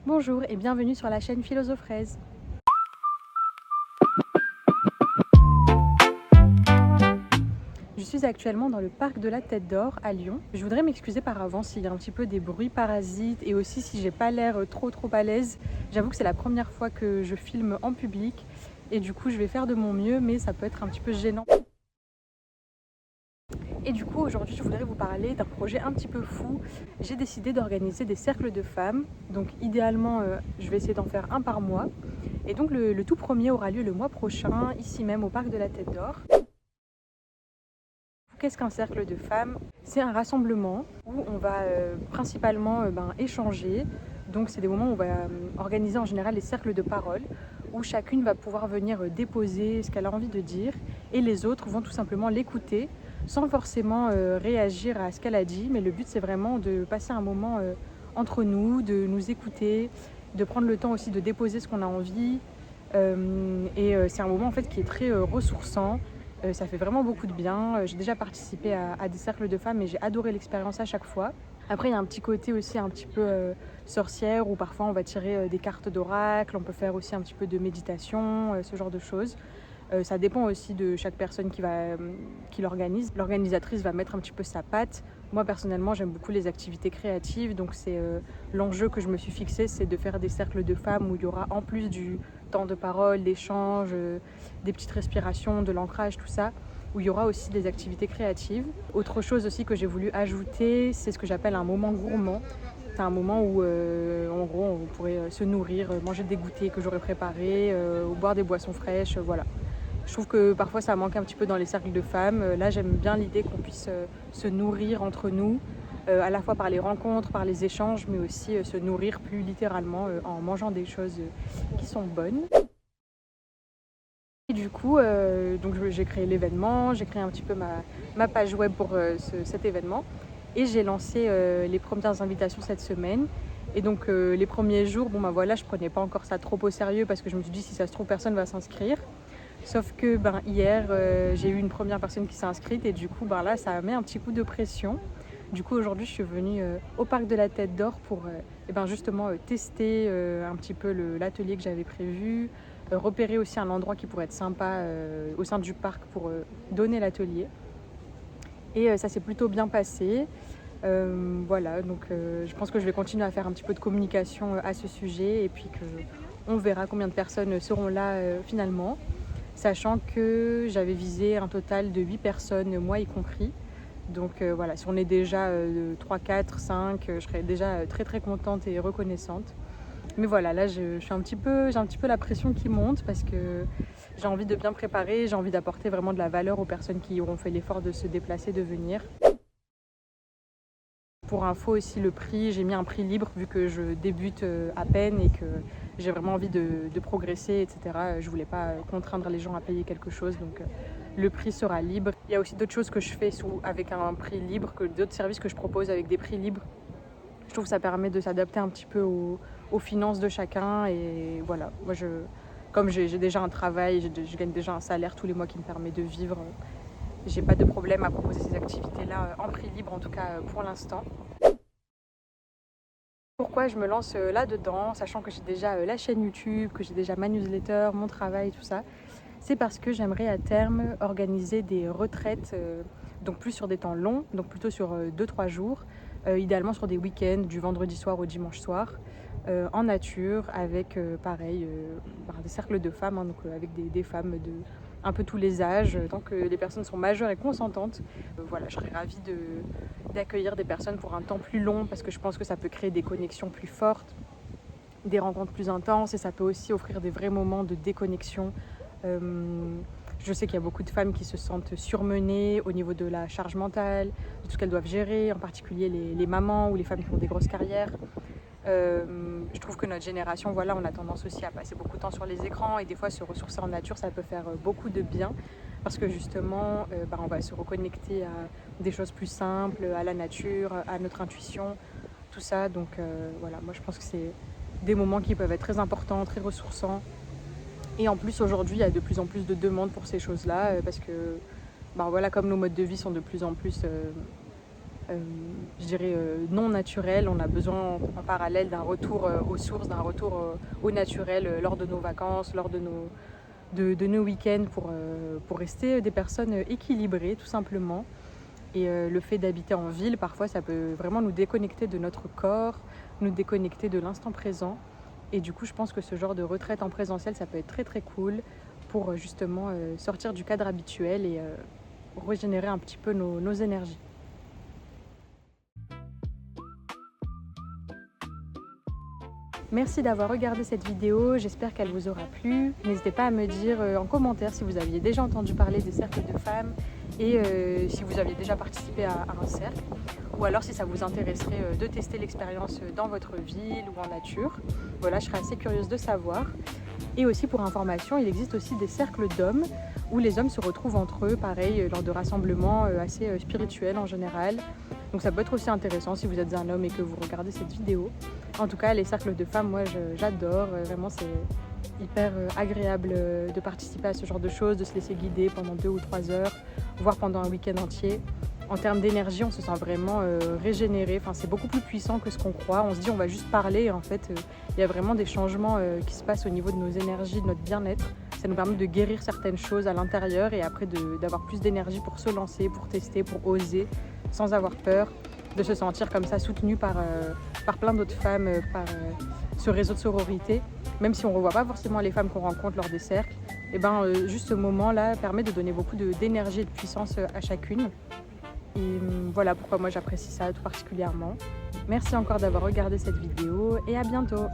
Bonjour et bienvenue sur la chaîne Philosophrase. Je suis actuellement dans le parc de la Tête d'Or à Lyon. Je voudrais m'excuser par avance s'il y a un petit peu des bruits parasites et aussi si j'ai pas l'air trop à l'aise. J'avoue que c'est la première fois que je filme en public et du coup je vais faire de mon mieux, mais ça peut être un petit peu gênant. Et du coup aujourd'hui je voudrais vous parler d'un projet un petit peu fou. J'ai décidé d'organiser des cercles de femmes, donc idéalement je vais essayer d'en faire un par mois. Et donc le tout premier aura lieu le mois prochain, ici même au parc de la Tête d'Or. Qu'est-ce qu'un cercle de femmes? C'est un rassemblement où on va principalement échanger. Donc c'est des moments où on va organiser en général les cercles de parole, où chacune va pouvoir venir déposer ce qu'elle a envie de dire, et les autres vont tout simplement l'écouter, sans forcément réagir à ce qu'elle a dit. Mais le but c'est vraiment de passer un moment entre nous, de nous écouter, de prendre le temps aussi de déposer ce qu'on a envie. C'est un moment en fait qui est très ressourçant. Ça fait vraiment beaucoup de bien. J'ai déjà participé à des cercles de femmes et j'ai adoré l'expérience à chaque fois. Après, il y a un petit côté aussi un petit peu sorcière où parfois on va tirer des cartes d'oracle, on peut faire aussi un petit peu de méditation, ce genre de choses. Ça dépend aussi de chaque personne qui l'organise. L'organisatrice va mettre un petit peu sa patte. Moi personnellement j'aime beaucoup les activités créatives, donc c'est l'enjeu que je me suis fixé, c'est de faire des cercles de femmes où il y aura en plus du temps de parole, d'échange, des petites respirations, de l'ancrage, tout ça, où il y aura aussi des activités créatives. Autre chose aussi que j'ai voulu ajouter, c'est ce que j'appelle un moment gourmand. C'est un moment où en gros on pourrait se nourrir, manger des goûters que j'aurais préparés, ou boire des boissons fraîches, voilà. Je trouve que parfois ça manque un petit peu dans les cercles de femmes. Là j'aime bien l'idée qu'on puisse se nourrir entre nous, à la fois par les rencontres, par les échanges, mais aussi se nourrir plus littéralement en mangeant des choses qui sont bonnes. Et du coup, j'ai créé l'événement, j'ai créé un petit peu ma page web pour cet événement et j'ai lancé les premières invitations cette semaine. Et donc les premiers jours, je prenais pas encore ça trop au sérieux parce que je me suis dit si ça se trouve personne va s'inscrire. Sauf que hier, j'ai eu une première personne qui s'est inscrite et du coup là ça a mis un petit coup de pression. Du coup aujourd'hui je suis venue au parc de la Tête d'Or pour justement tester un petit peu l'atelier que j'avais prévu, repérer aussi un endroit qui pourrait être sympa au sein du parc pour donner l'atelier. Et ça s'est plutôt bien passé. Je pense que je vais continuer à faire un petit peu de communication à ce sujet et puis qu'on verra combien de personnes seront là finalement. Sachant que j'avais visé un total de 8 personnes, moi y compris. Donc si on est déjà 3, 4, 5, je serais déjà très contente et reconnaissante. Mais voilà, là j'ai un petit peu la pression qui monte parce que j'ai envie de bien préparer, j'ai envie d'apporter vraiment de la valeur aux personnes qui auront fait l'effort de se déplacer, de venir. Pour info aussi le prix, j'ai mis un prix libre vu que je débute à peine et que j'ai vraiment envie de progresser, etc. Je voulais pas contraindre les gens à payer quelque chose, donc le prix sera libre. Il y a aussi d'autres choses que je fais avec un prix libre, d'autres services que je propose avec des prix libres. Je trouve que ça permet de s'adapter un petit peu aux finances de chacun et voilà. Moi, comme j'ai déjà un travail, je gagne déjà un salaire tous les mois qui me permet de vivre. J'ai pas de problème à proposer ces activités-là en prix libre, en tout cas pour l'instant. Pourquoi je me lance là-dedans, sachant que j'ai déjà la chaîne YouTube, que j'ai déjà ma newsletter, mon travail, tout ça. C'est parce que j'aimerais à terme organiser des retraites, donc plus sur des temps longs, donc plutôt sur 2-3 jours, idéalement sur des week-ends, du vendredi soir au dimanche soir, en nature, avec des cercles de femmes, donc avec des femmes de un peu tous les âges, tant que les personnes sont majeures et consentantes. Je serais ravie d'accueillir des personnes pour un temps plus long parce que je pense que ça peut créer des connexions plus fortes, des rencontres plus intenses et ça peut aussi offrir des vrais moments de déconnexion. Je sais qu'il y a beaucoup de femmes qui se sentent surmenées au niveau de la charge mentale, de tout ce qu'elles doivent gérer, en particulier les mamans ou les femmes qui ont des grosses carrières. Je trouve que notre génération, on a tendance aussi à passer beaucoup de temps sur les écrans et des fois se ressourcer en nature, ça peut faire beaucoup de bien parce que justement, on va se reconnecter à des choses plus simples, à la nature, à notre intuition, tout ça. Donc moi je pense que c'est des moments qui peuvent être très importants, très ressourçants. Et en plus aujourd'hui, il y a de plus en plus de demandes pour ces choses-là parce que comme nos modes de vie sont de plus en plus je dirais, non naturel. On a besoin en parallèle d'un retour aux sources, d'un retour au naturel lors de nos vacances, lors de nos week-ends pour rester des personnes équilibrées tout simplement. Et le fait d'habiter en ville, parfois ça peut vraiment nous déconnecter de notre corps, nous déconnecter de l'instant présent. Et du coup je pense que ce genre de retraite en présentiel, ça peut être très très cool pour justement sortir du cadre habituel et régénérer un petit peu nos énergies. Merci d'avoir regardé cette vidéo, j'espère qu'elle vous aura plu. N'hésitez pas à me dire en commentaire si vous aviez déjà entendu parler des cercles de femmes et si vous aviez déjà participé à un cercle, ou alors si ça vous intéresserait de tester l'expérience dans votre ville ou en nature. Voilà, je serais assez curieuse de savoir. Et aussi pour information, il existe aussi des cercles d'hommes où les hommes se retrouvent entre eux, pareil, lors de rassemblements assez spirituels en général. Donc ça peut être aussi intéressant si vous êtes un homme et que vous regardez cette vidéo. En tout cas, les cercles de femmes, moi j'adore, vraiment c'est hyper agréable de participer à ce genre de choses, de se laisser guider pendant 2 ou 3 heures, voire pendant un week-end entier. En termes d'énergie, on se sent vraiment régénéré, enfin, c'est beaucoup plus puissant que ce qu'on croit. On se dit on va juste parler et en fait il y a vraiment des changements qui se passent au niveau de nos énergies, de notre bien-être. Ça nous permet de guérir certaines choses à l'intérieur et après d'avoir plus d'énergie pour se lancer, pour tester, pour oser, sans avoir peur, de se sentir comme ça soutenu par plein d'autres femmes, par ce réseau de sororité. Même si on ne revoit pas forcément les femmes qu'on rencontre lors des cercles, et juste ce moment-là permet de donner beaucoup d'énergie et de puissance à chacune. Et voilà pourquoi moi j'apprécie ça tout particulièrement. Merci encore d'avoir regardé cette vidéo et à bientôt.